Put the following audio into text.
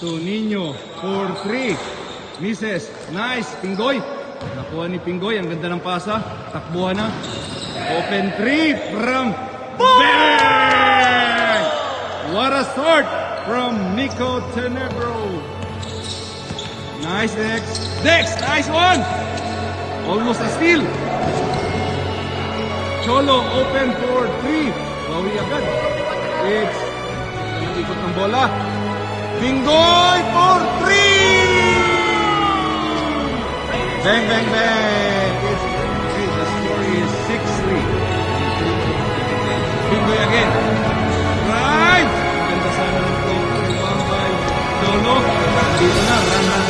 to Nino for 3. Misses. Nice. Pinggoy. Nakuha ni Pinggoy. Ang ganda ng pasa. Takbuhan na. Open 3 from Bang! What a start from Nico Tenebro. Nice, Dex. Dex, nice one. Almost a steal. Cholo open for 3. Bawi agad. It's ikot ng bola. Pinggoy for 3. Bang, bang, bang. The score is 6-3. Pinggoy again. Right. Ganda sana ng play. Cholo. Dito na. Run, run.